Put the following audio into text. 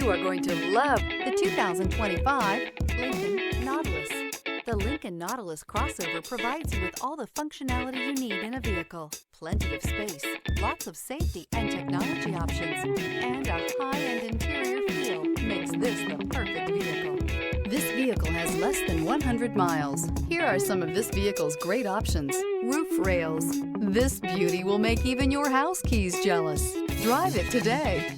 You are going to love the 2025 Lincoln Nautilus. The Lincoln Nautilus crossover provides you with all the functionality you need in a vehicle. Plenty of space, lots of safety and technology options, and a high-end interior feel makes this the perfect vehicle. This vehicle has less than 100 miles. Here are some of this vehicle's great options: roof rails. This beauty will make even your house keys jealous. Drive it today.